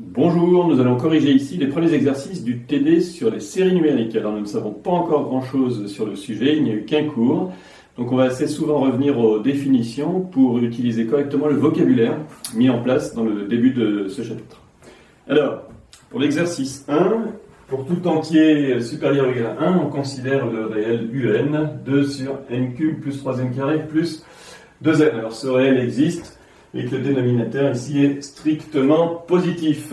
Bonjour, nous allons corriger ici les premiers exercices du TD sur les séries numériques. Alors nous ne savons pas encore grand-chose sur le sujet, il n'y a eu qu'un cours. Donc on va assez souvent revenir aux définitions pour utiliser correctement le vocabulaire mis en place dans le début de ce chapitre. Alors, pour l'exercice 1, pour tout entier supérieur ou égal à 1, on considère le réel UN, 2 sur n cube plus 3n carré plus 2n. Alors ce réel existe et que le dénominateur ici est strictement positif.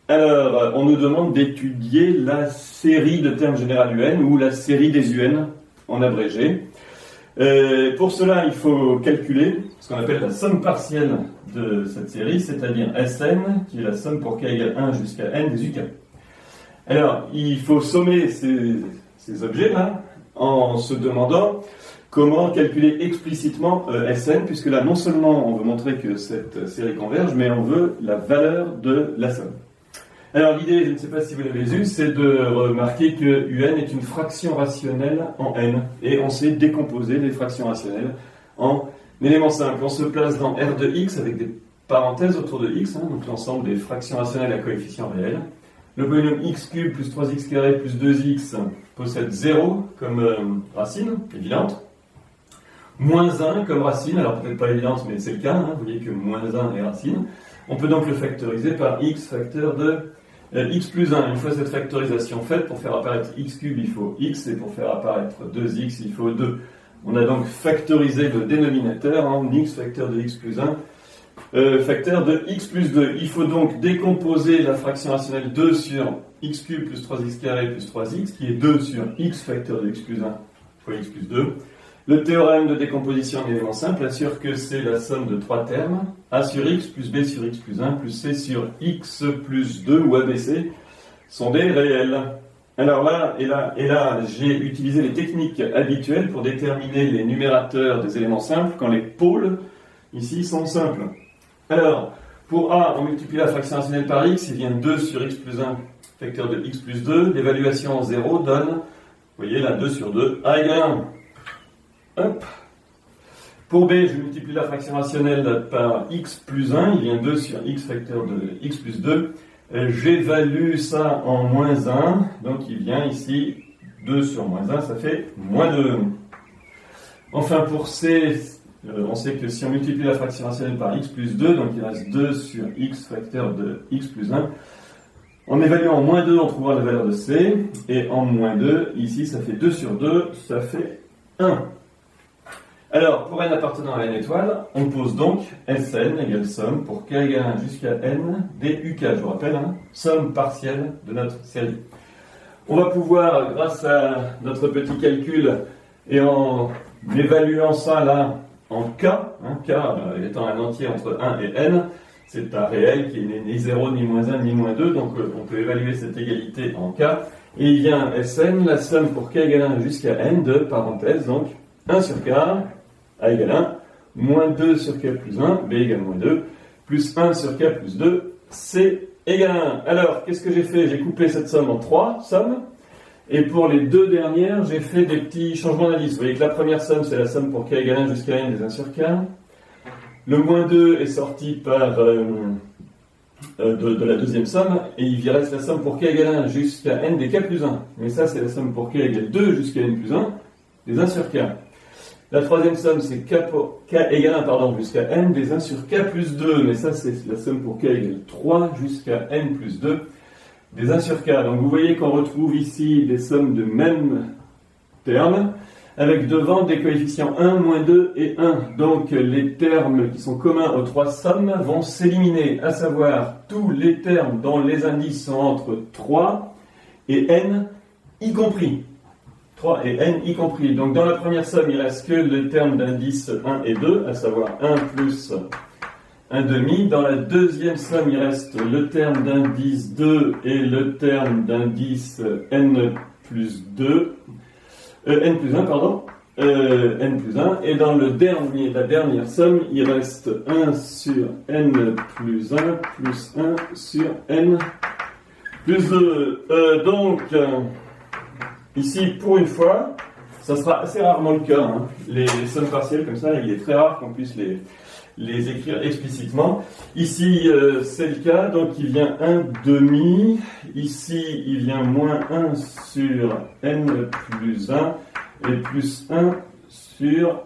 Alors, on nous demande d'étudier la série de termes général UN ou la série des UN en abrégé. Pour cela, il faut calculer ce qu'on appelle la somme partielle de cette série, c'est-à-dire Sn, qui est la somme pour k égale 1 jusqu'à n des UK. Alors, il faut sommer ces objets-là en se demandant comment calculer explicitement Sn, puisque là, non seulement on veut montrer que cette série converge, mais on veut la valeur de la somme. Alors l'idée, je ne sais pas si vous l'avez vu, c'est de remarquer que UN est une fraction rationnelle en n, et on sait décomposer les fractions rationnelles en éléments simples. On se place dans R de x avec des parenthèses autour de x, donc l'ensemble des fractions rationnelles à coefficient réel. Le polynôme x cube plus 3x carré plus 2x possède 0 comme racine évidente. Moins 1 comme racine, alors peut-être pas évidente, mais c'est le cas, vous voyez que moins 1 est racine. On peut donc le factoriser par x facteur de x plus 1. Une fois cette factorisation faite, pour faire apparaître x cube, il faut x, et pour faire apparaître 2x, il faut 2. On a donc factorisé le dénominateur en x facteur de x plus 1, facteur de x plus 2. Il faut donc décomposer la fraction rationnelle 2 sur x cube plus 3x carré plus 3x, qui est 2 sur x facteur de x plus 1 fois x plus 2. Le théorème de décomposition en éléments simples assure que c'est la somme de trois termes, a sur x plus b sur x plus 1 plus c sur x plus 2 ou abc sont des réels. Alors là, j'ai utilisé les techniques habituelles pour déterminer les numérateurs des éléments simples quand les pôles ici sont simples. Alors, pour a, on multiplie la fraction rationnelle par x, il vient 2 sur x plus 1 facteur de x plus 2. L'évaluation en 0 donne, vous voyez là, 2 sur 2, a égale 1. Hop. Pour b, je multiplie la fraction rationnelle par x plus 1, il vient 2 sur x facteur de x plus 2. J'évalue ça en moins 1, donc il vient ici 2 sur moins 1, ça fait moins 2. Enfin pour c, on sait que si on multiplie la fraction rationnelle par x plus 2, donc il reste 2 sur x facteur de x plus 1. En évaluant en moins 2, on trouvera la valeur de c, et en moins 2, ici ça fait 2 sur 2, ça fait 1. Alors, pour n appartenant à n étoile, on pose donc Sn égale somme pour k égale 1 jusqu'à n des uk. Je vous rappelle, somme partielle de notre série. On va pouvoir, grâce à notre petit calcul et en évaluant ça là en k, k étant un entier entre 1 et n, c'est un réel qui n'est ni 0, ni moins 1, ni moins 2, donc on peut évaluer cette égalité en k. Et il vient Sn, la somme pour k égale 1 jusqu'à n de parenthèse, donc 1 sur k, a égale 1, moins 2 sur k plus 1, b égale moins 2, plus 1 sur k plus 2, c égale 1. Alors, qu'est-ce que j'ai fait? J'ai coupé cette somme en 3 sommes, et pour les deux dernières, j'ai fait des petits changements d'indice. Vous voyez que la première somme, c'est la somme pour k égale 1 jusqu'à n des 1 sur k. Le moins 2 est sorti par de la deuxième somme, et il reste la somme pour k égale 1 jusqu'à n des k plus 1. Mais ça, c'est la somme pour k égale 2 jusqu'à n plus 1 des 1 sur k. La troisième somme, c'est k égale 1 jusqu'à n des 1 sur k plus 2. Mais ça, c'est la somme pour k égale 3 jusqu'à n plus 2 des 1 sur k. Donc vous voyez qu'on retrouve ici des sommes de même terme, avec devant des coefficients 1, moins 2 et 1. Donc les termes qui sont communs aux trois sommes vont s'éliminer, à savoir tous les termes dont les indices sont entre 3 et n y compris. 3 et n y compris. Donc dans la première somme, il ne reste que le terme d'indice 1 et 2, à savoir 1 plus 1 demi. Dans la deuxième somme, il reste le terme d'indice 2 et le terme d'indice n plus 2. N plus 1, pardon. N plus 1. Et dans la dernière somme, il reste 1 sur n plus 1 plus 1 sur n plus 2. Donc, ici, pour une fois, Ça sera assez rarement le cas, hein. Les sommes partielles comme ça, il est très rare qu'on puisse les écrire explicitement. Ici, c'est le cas, donc il vient 1 demi. Ici, il vient moins 1 sur n plus 1 et plus 1 sur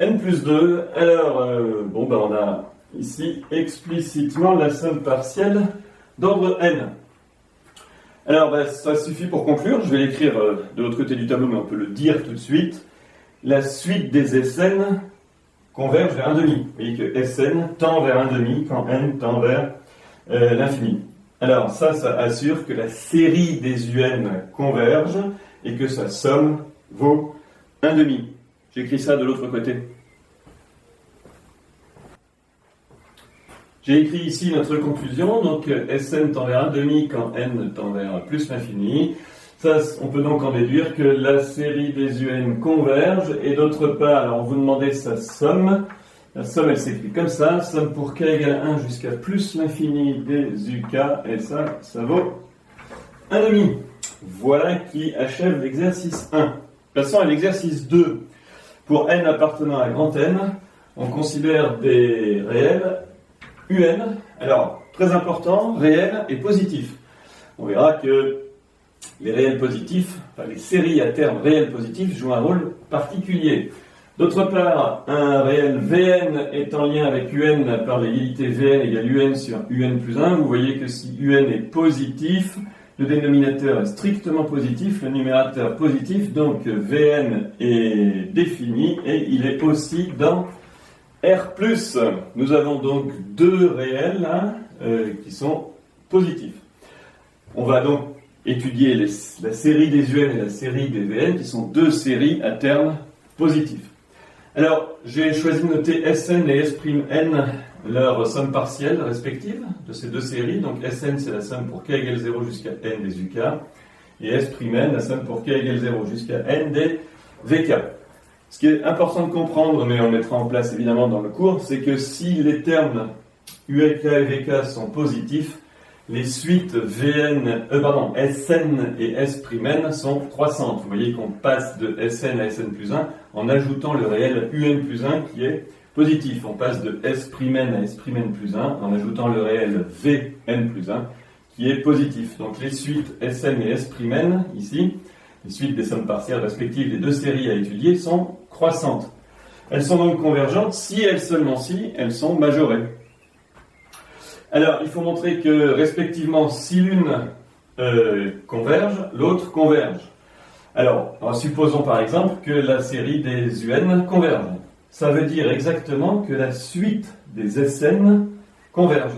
n plus 2. Alors, on a ici explicitement la somme partielle d'ordre n. Alors, ça suffit pour conclure. Je vais l'écrire de l'autre côté du tableau, mais on peut le dire tout de suite. La suite des Sn converge vers 1 demi. Vous voyez que Sn tend vers 1 demi quand n tend vers l'infini. Alors, ça assure que la série des UN converge et que sa somme vaut 1 demi. J'écris ça de l'autre côté. J'ai écrit ici notre conclusion, donc Sn tend vers 1 demi quand n tend vers plus l'infini. Ça, on peut donc en déduire que la série des UN converge, et d'autre part, alors on vous demandait sa somme. La somme, elle s'écrit comme ça, somme pour k égale 1 jusqu'à plus l'infini des uk, et ça vaut 1 demi. Voilà qui achève l'exercice 1. Passons à l'exercice 2. Pour n appartenant à grand N, on considère des réels UN, alors très important, réel et positif. On verra que les réels positifs, enfin les séries à terme réels positifs jouent un rôle particulier. D'autre part, un réel Vn est en lien avec UN par l'égalité Vn égale UN sur UN plus 1. Vous voyez que si UN est positif, le dénominateur est strictement positif, le numérateur positif, donc Vn est défini et il est aussi dans R+. Nous avons donc deux réels là, qui sont positifs. On va donc étudier la série des UN et la série des Vn, qui sont deux séries à terme positifs. Alors, j'ai choisi de noter Sn et S'N, leur somme partielle respective de ces deux séries. Donc Sn, c'est la somme pour k égale 0 jusqu'à n des uk, et S'N, la somme pour k égale 0 jusqu'à n des vk. Ce qui est important de comprendre, mais on mettra en place évidemment dans le cours, c'est que si les termes UK et VK sont positifs, les suites Sn et S'N sont croissantes. Vous voyez qu'on passe de Sn à Sn plus 1 en ajoutant le réel Un plus 1 qui est positif. On passe de S'N à S'N plus 1 en ajoutant le réel Vn plus 1 qui est positif. Donc les suites Sn et S'N, ici, les suites des sommes partielles respectives des deux séries à étudier sont croissantes. Elles sont donc convergentes si elles seulement si elles sont majorées. Alors, il faut montrer que, respectivement, si l'une converge, l'autre converge. Alors, supposons par exemple que la série des UN converge. Ça veut dire exactement que la suite des Sn converge.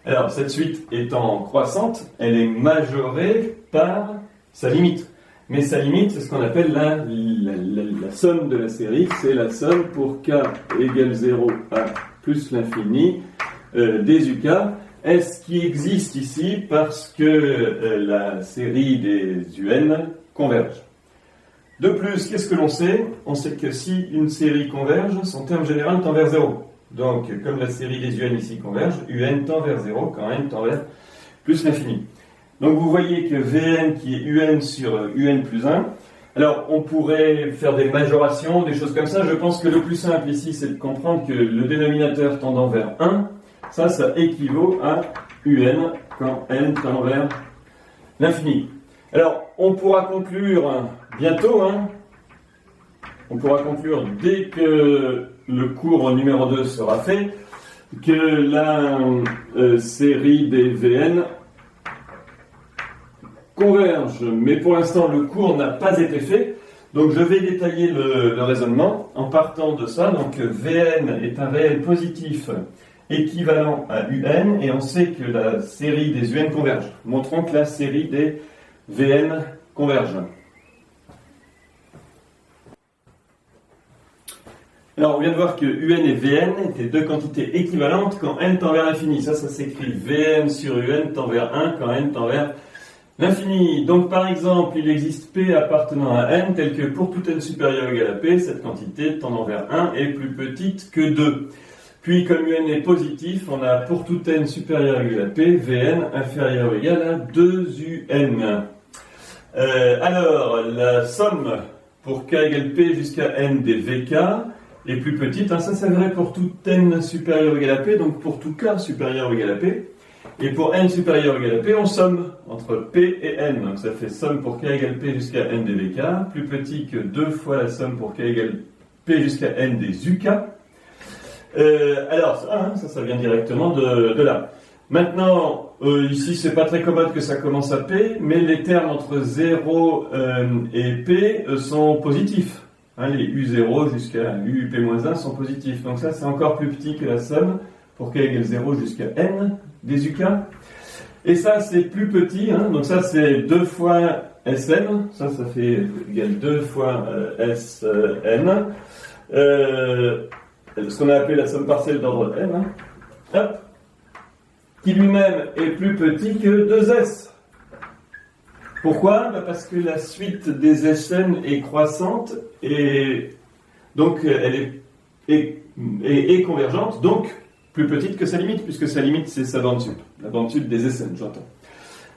Alors, cette suite étant croissante, elle est majorée par sa limite. Mais sa limite, c'est ce qu'on appelle la somme de la série. C'est la somme pour k égale 0 à plus l'infini des uk. Est-ce qui existe ici parce que la série des UN converge. De plus, qu'est-ce que l'on sait? On sait que si une série converge, son terme général tend vers 0. Donc, comme la série des UN ici converge, UN tend vers 0 quand n tend vers plus l'infini. Donc vous voyez que Vn qui est Un sur Un plus 1. Alors on pourrait faire des majorations, des choses comme ça. Je pense que le plus simple ici, c'est de comprendre que le dénominateur tendant vers 1, ça équivaut à Un quand n tend vers l'infini. Alors on pourra conclure bientôt, on pourra conclure dès que le cours numéro 2 sera fait, que la série des Vn converge, mais pour l'instant le cours n'a pas été fait, donc je vais détailler le raisonnement en partant de ça. Donc Vn est un réel positif équivalent à Un, et on sait que la série des UN converge. Montrons que la série des Vn converge. Alors on vient de voir que Un et Vn étaient deux quantités équivalentes quand n tend vers l'infini. Ça s'écrit Vn sur Un tend vers 1 quand n tend vers l'infini. Donc par exemple, il existe P appartenant à n tel que pour tout n supérieur ou égal à P, cette quantité tendant vers 1 est plus petite que 2. Puis comme Un est positif, on a pour tout n supérieur ou égal à P, Vn inférieur ou égal à 2Un. Alors, la somme pour k égale p jusqu'à n des vk est plus petite. Hein, ça s'avérait pour tout n supérieur ou égal à p, donc pour tout k supérieur ou égal à p. Et pour n supérieur ou égal à p, on somme entre p et n. Donc ça fait somme pour k égale p jusqu'à n des vk, plus petit que 2 fois la somme pour k égale p jusqu'à n des uk. Alors, ça vient directement de là. Maintenant, ici, c'est pas très commode que ça commence à P, mais les termes entre 0 et P sont positifs. Hein, les U0 jusqu'à UP-1 sont positifs. Donc ça, c'est encore plus petit que la somme pour k égale 0 jusqu'à n des UK. Et ça, c'est plus petit. Hein, donc ça, c'est 2 fois Sn. Ça fait égal 2 fois Sn. Ce qu'on a appelé la somme partielle d'ordre n. Hein. Hop. Qui lui-même est plus petit que 2s. Pourquoi ? Parce que la suite des Sn est croissante et donc elle est convergente, donc plus petite que sa limite, puisque sa limite c'est sa bande sup, la bande sup des Sn, j'entends.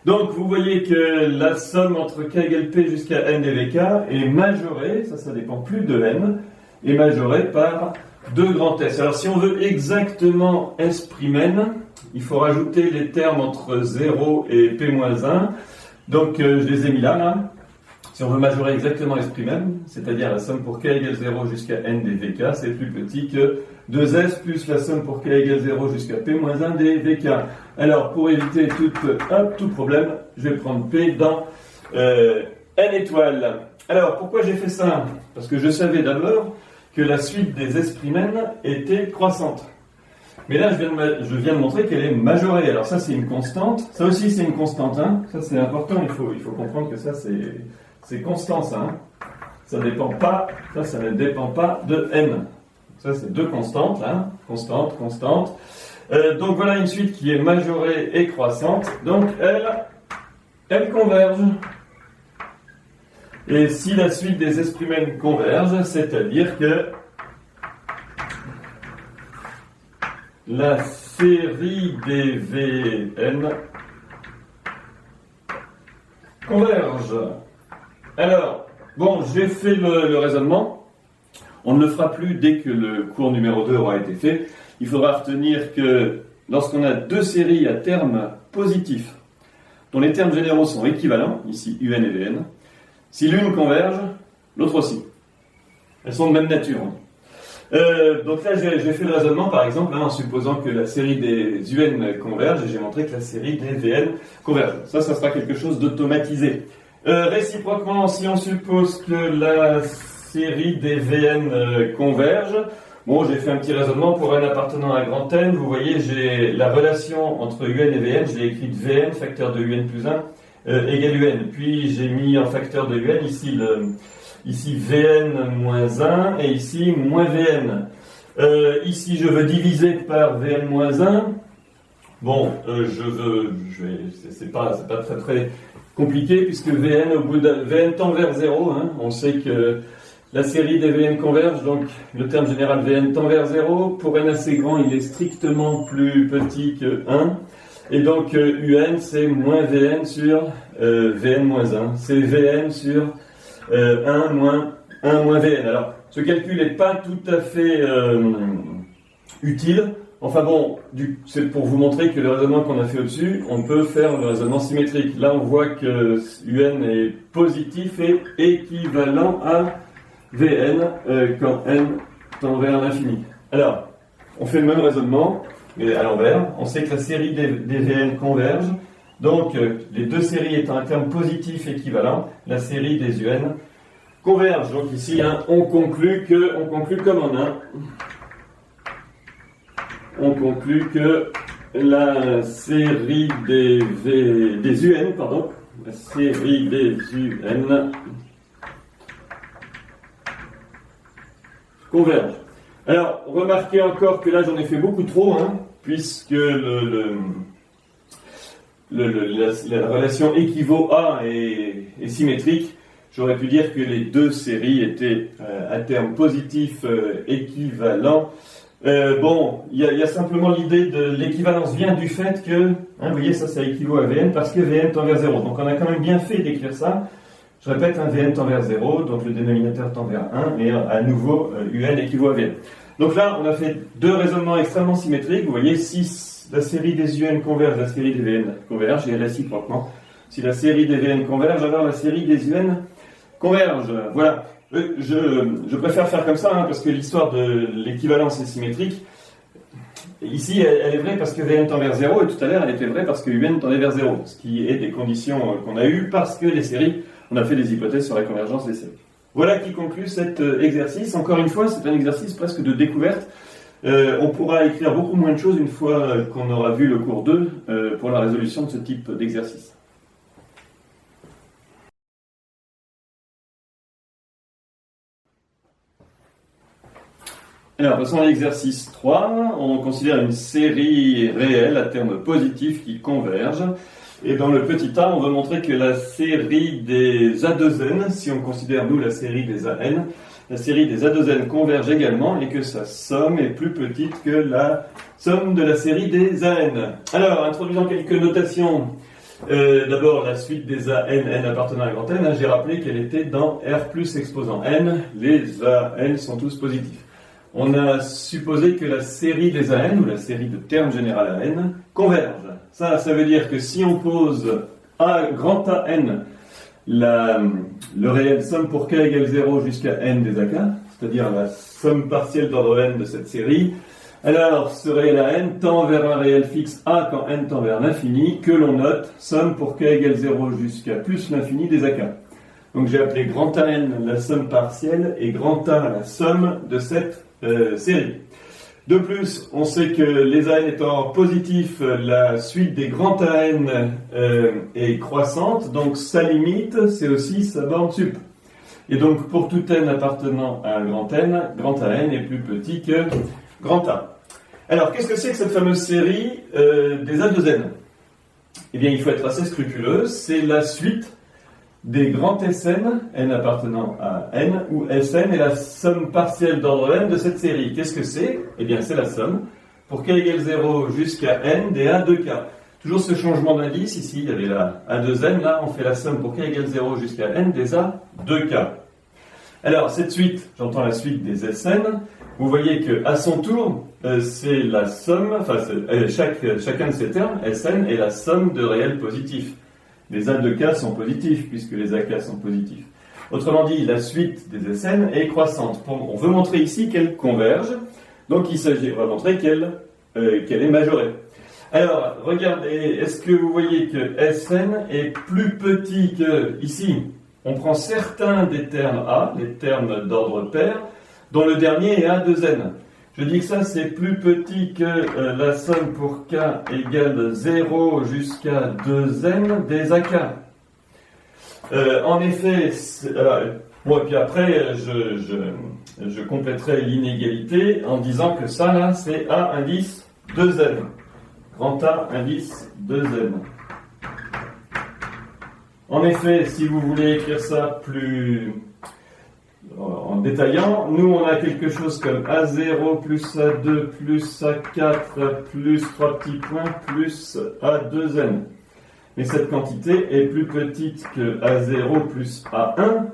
Donc vous voyez que la somme entre k égale p jusqu'à n des vk est majorée, ça dépend plus de n, est majorée par 2 grands S. Alors si on veut exactement S'N, il faut rajouter les termes entre 0 et P-1. Donc je les ai mis là. Si on veut majorer exactement S'N, c'est-à-dire la somme pour k égale 0 jusqu'à n des vk, c'est plus petit que 2s plus la somme pour k égale 0 jusqu'à P-1 des vk. Alors pour éviter tout problème, je vais prendre P dans n étoiles. Alors pourquoi j'ai fait ça ? Parce que je savais d'abord que la suite des S'N était croissante. Mais là, je viens de montrer qu'elle est majorée. Alors ça, c'est une constante. Ça aussi, c'est une constante. Hein. Ça, c'est important. Il faut comprendre que ça, c'est constant. Ça, hein. Ça ne dépend pas de n. Ça, c'est 2 constantes. Hein. Constante. Donc voilà une suite qui est majorée et croissante. Donc elle converge. Et si la suite des S'N converge, c'est-à-dire que la série des Vn converge. Alors, bon, j'ai fait le raisonnement. On ne le fera plus dès que le cours numéro 2 aura été fait. Il faudra retenir que lorsqu'on a 2 séries à termes positifs, dont les termes généraux sont équivalents, ici Un et Vn, si l'une converge, l'autre aussi. Elles sont de même nature. Donc là, j'ai fait le raisonnement, par exemple, en supposant que la série des UN converge, et j'ai montré que la série des Vn converge. Ça sera quelque chose d'automatisé. Réciproquement, si on suppose que la série des Vn converge, bon, j'ai fait un petit raisonnement pour n appartenant à un grand N. Vous voyez, j'ai la relation entre UN et Vn, je l'ai écrite Vn, facteur de UN plus 1, égale UN. Puis j'ai mis en facteur de UN ici Vn moins 1 et ici moins Vn. Ici je veux diviser par Vn moins 1. Bon, c'est pas très compliqué puisque Vn au bout de Vn tend vers 0. Hein. On sait que la série des Vn converge, donc le terme général Vn tend vers 0. Pour n assez grand, il est strictement plus petit que 1. Et donc Un c'est moins Vn sur Vn moins 1. C'est Vn sur 1 moins Vn. Alors, ce calcul n'est pas tout à fait utile. Enfin bon, c'est pour vous montrer que le raisonnement qu'on a fait au-dessus, on peut faire le raisonnement symétrique. Là, on voit que Un est positif et équivalent à Vn quand n tend vers l'infini. Alors, on fait le même raisonnement, mais à l'envers. On sait que la série des Vn converge. Donc, les 2 séries étant un terme positif équivalent, la série des UN converge. Donc ici, on conclut comme en un. On conclut que la série des UN, la série des UN converge. Alors, remarquez encore que là, j'en ai fait beaucoup trop, puisque la relation équivaut à est symétrique. J'aurais pu dire que les 2 séries étaient à terme positif équivalents. Bon, il y a simplement l'idée de l'équivalence vient du fait que, vous voyez, ça équivaut à Vn parce que Vn tend vers 0. Donc on a quand même bien fait d'écrire ça. Je répète, un Vn tend vers 0, donc le dénominateur tend vers 1, et à nouveau, Un équivaut à Vn. Donc là, on a fait deux raisonnements extrêmement symétriques. Vous voyez, si la série des UN converge, la série des Vn converge, et réciproquement. Si la série des Vn converge, alors la série des UN converge. Voilà. Je préfère faire comme ça, parce que l'histoire de l'équivalence est symétrique. Ici, elle est vraie parce que Vn tend vers 0, et tout à l'heure, elle était vraie parce que Un tendait vers 0, ce qui est des conditions qu'on a eues parce que les séries, on a fait des hypothèses sur la convergence des séries. Voilà qui conclut cet exercice. Encore une fois, c'est un exercice presque de découverte. On pourra écrire beaucoup moins de choses une fois qu'on aura vu le cours 2 pour la résolution de ce type d'exercice. Alors, passons à l'exercice 3. On considère une série réelle à terme positif qui converge. Et dans le petit a, on va montrer que la série des A2n, si on considère nous la série des AN, la série des A2n converge également et que sa somme est plus petite que la somme de la série des AN. Alors, introduisant quelques notations. D'abord, la suite des AN, n appartenant à grand N, j'ai rappelé qu'elle était dans R plus exposant n. Les AN sont tous positifs. On a supposé que la série des AN, ou la série de termes général AN, converge. Ça veut dire que si on pose A grand AN, le réel somme pour k égale 0 jusqu'à n des AK, c'est-à-dire la somme partielle d'ordre n de cette série, alors ce réel AN tend vers un réel fixe A quand n tend vers l'infini, que l'on note somme pour k égale 0 jusqu'à plus l'infini des AK. Donc j'ai appelé grand AN la somme partielle et grand A la somme de cette série. De plus, on sait que les AN étant positifs, la suite des grands AN est croissante, donc sa limite, c'est aussi sa borne sup. Et donc, pour tout n appartenant à un grand AN est plus petit que grand A. Alors, qu'est-ce que c'est que cette fameuse série des A2n? Eh bien, il faut être assez scrupuleux, c'est la suite des grands Sn, n appartenant à n, où Sn est la somme partielle d'ordre n de cette série. Qu'est-ce que c'est? Eh bien, c'est la somme pour k égale 0 jusqu'à n des A de k. Toujours ce changement d'indice, ici, il y avait la A2n, là, on fait la somme pour k égale 0 jusqu'à n des A de k. Alors, cette suite, j'entends la suite des Sn, vous voyez qu'à son tour, c'est la somme, enfin, chacun de ces termes, Sn, est la somme de réels positifs. Les A de k sont positifs, puisque les AK sont positifs. Autrement dit, la suite des Sn est croissante. On veut montrer ici qu'elle converge, donc il s'agit, on va montrer qu'elle est majorée. Alors, regardez, est-ce que vous voyez que Sn est plus petit que, ici, on prend certains des termes A, les termes d'ordre pair, dont le dernier est A2n. Je dis que ça, c'est plus petit que la somme pour k égale 0 jusqu'à 2n des AK. En effet, bon, et puis après, je compléterai l'inégalité en disant que ça, là, c'est A indice 2n. Grand A indice 2n. En effet, si vous voulez écrire ça plus en détaillant, nous on a quelque chose comme A0 plus A2 plus A4 plus 3 petits points plus A2n. Mais cette quantité est plus petite que A0 plus A1.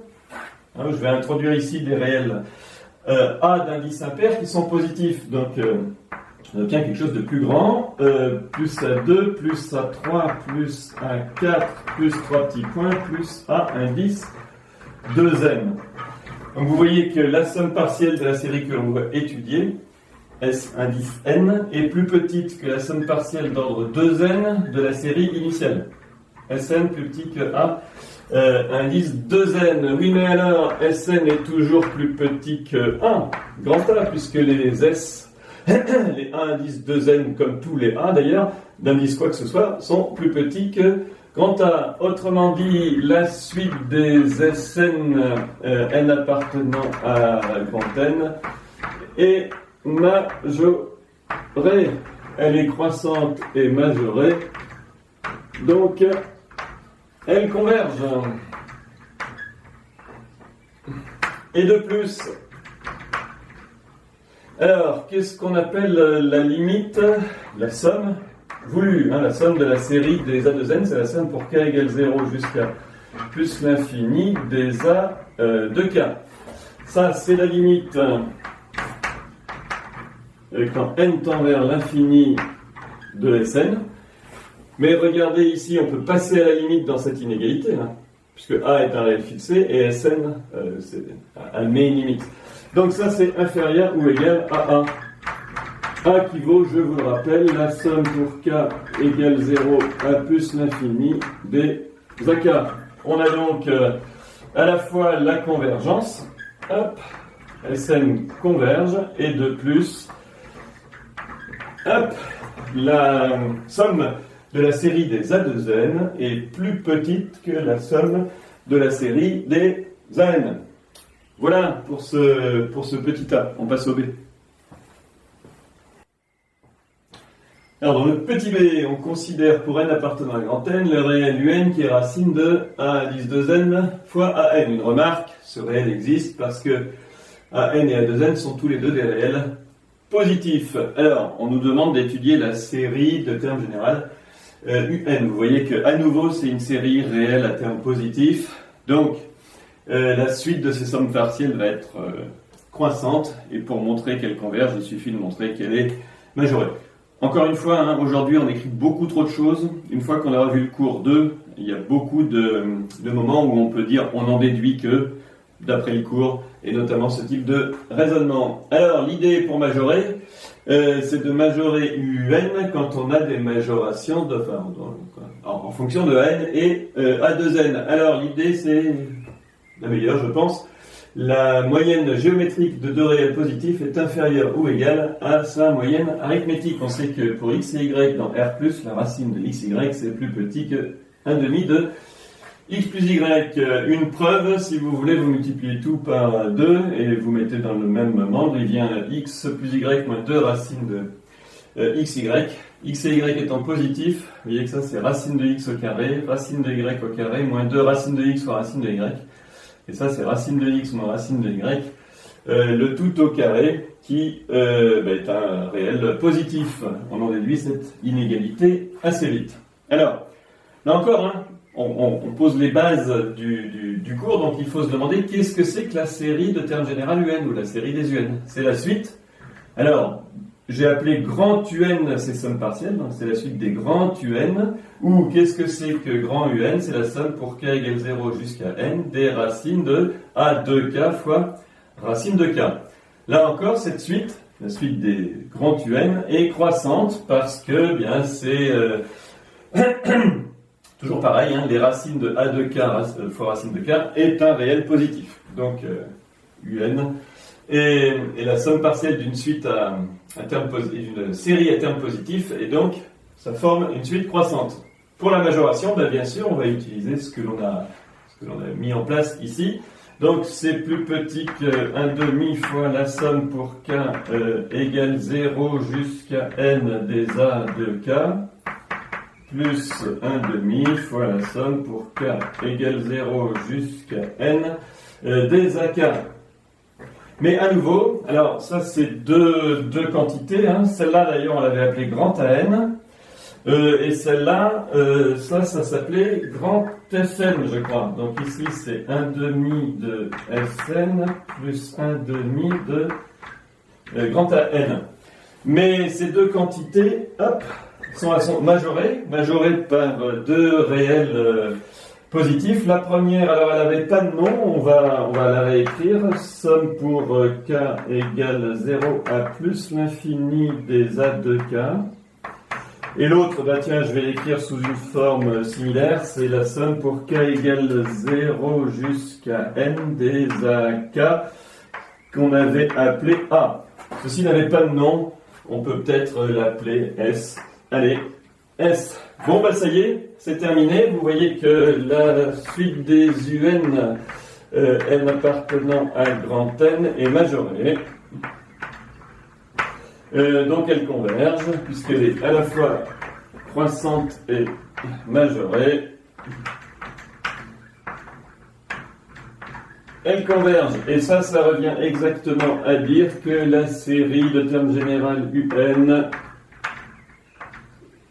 Je vais introduire ici des réels A d'indice impair qui sont positifs. Donc on obtient quelque chose de plus grand. Plus A2 plus A3 plus A4 plus 3 petits points plus A indice 2n. Donc vous voyez que la somme partielle de la série que l'on va étudier, S indice n, est plus petite que la somme partielle d'ordre 2n de la série initiale. Sn plus petit que A indice 2n. Oui, mais alors, Sn est toujours plus petit que 1, grand A, puisque les S, les A indice 2n, comme tous les A d'ailleurs, d'indice quoi que ce soit, sont plus petits que grand A. Autrement dit, la suite des Sn, n appartenant à grand N, est majorée. Elle est croissante et majorée. Donc, elle converge. Et de plus, alors, qu'est-ce qu'on appelle la limite? La somme voulue, la somme de la série des A2n, c'est la somme pour k égale 0 jusqu'à plus l'infini des A de K. Ça, c'est la limite quand n tend vers l'infini de Sn. Mais regardez ici, on peut passer à la limite dans cette inégalité, hein, puisque A est un réel fixé et Sn admet une limite. Donc ça, c'est inférieur ou égal à 1. A qui vaut, je vous le rappelle, la somme pour K égale 0 à plus l'infini des AK. On a donc à la fois la convergence, hop, Sn converge, et de plus, hop, la somme de la série des A de N est plus petite que la somme de la série des AN. Voilà pour ce petit A. On passe au B. Alors, dans le petit b, on considère pour n appartenant à grand N le réel un qui est racine de a indice 2n fois an. Une remarque, ce réel existe parce que an et a2n sont tous les deux des réels positifs. Alors, on nous demande d'étudier la série de termes général un. Vous voyez que à nouveau, c'est une série réelle à termes positifs. Donc, la suite de ces sommes partielles va être croissante. Et pour montrer qu'elle converge, il suffit de montrer qu'elle est majorée. Encore une fois, hein, aujourd'hui on écrit beaucoup trop de choses. Une fois qu'on a revu le cours 2, il y a beaucoup de moments où on peut dire on en déduit que, d'après le cours, et notamment ce type de raisonnement. Alors l'idée pour majorer, c'est de majorer un quand on a des majorations en fonction de n et a2n. Alors l'idée c'est la meilleure, je pense. La moyenne géométrique de deux réels positifs est inférieure ou égale à sa moyenne arithmétique. On sait que pour x et y dans R+, la racine de x, y, c'est plus petit que 1/2 de x plus y. Une preuve, si vous voulez, vous multipliez tout par 2 et vous mettez dans le même membre, il vient x plus y moins 2 racine de xy. X et y étant positifs, vous voyez que ça c'est racine de x au carré, racine de y au carré, moins 2 racine de x fois racine de y. Et ça, c'est racine de x moins racine de y, le tout au carré, qui est un réel positif. On en déduit cette inégalité assez vite. Alors, là encore, hein, on pose les bases du cours, donc il faut se demander qu'est-ce que c'est que la série de termes général un, ou la série des un. C'est la suite. Alors, j'ai appelé grand un ces sommes partielles, donc c'est la suite des grands un, ou qu'est-ce que c'est que grand un? C'est la somme pour k égale 0 jusqu'à n des racines de a de k fois racine de k. Là encore, cette suite, la suite des grands un, est croissante parce que bien c'est toujours pareil, hein, les racines de a de k fois racine de k est un réel positif. Donc un. Et la somme partielle d'une suite d'une série à termes positifs, et donc ça forme une suite croissante. Pour la majoration, bien sûr, on va utiliser ce que l'on a mis en place ici. Donc c'est plus petit que 1/2 fois la somme pour k égale 0 jusqu'à n des a de k, plus 1/2 fois la somme pour k égale 0 jusqu'à n des ak. Mais à nouveau, alors ça c'est deux quantités, hein. Celle-là d'ailleurs on l'avait appelée grand AN, et celle-là, ça s'appelait grand Sn je crois. Donc ici c'est 1/2 de Sn plus 1/2 de grand AN. Mais ces deux quantités, hop, sont majorées par deux réels positif. La première, alors elle n'avait pas de nom, on va la réécrire. Somme pour k égale 0 à plus l'infini des a de k. Et l'autre, tiens, je vais l'écrire sous une forme similaire, c'est la somme pour k égale 0 jusqu'à n des a k qu'on avait appelé a. Ceci n'avait pas de nom, on peut peut-être l'appeler S. Allez, S. Bon, ça y est, c'est terminé. Vous voyez que la suite des un, n appartenant à grand N, est majorée. Donc elle converge, puisqu'elle est à la fois croissante et majorée. Elle converge, et ça revient exactement à dire que la série de termes général un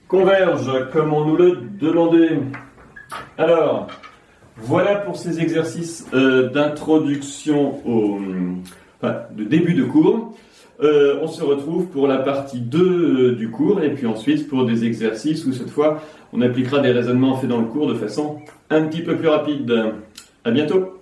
converge, comme on nous le demandait. Alors, Voilà pour ces exercices d'introduction de début de cours. On se retrouve pour la partie 2 du cours et puis ensuite pour des exercices où cette fois on appliquera des raisonnements faits dans le cours de façon un petit peu plus rapide. À bientôt!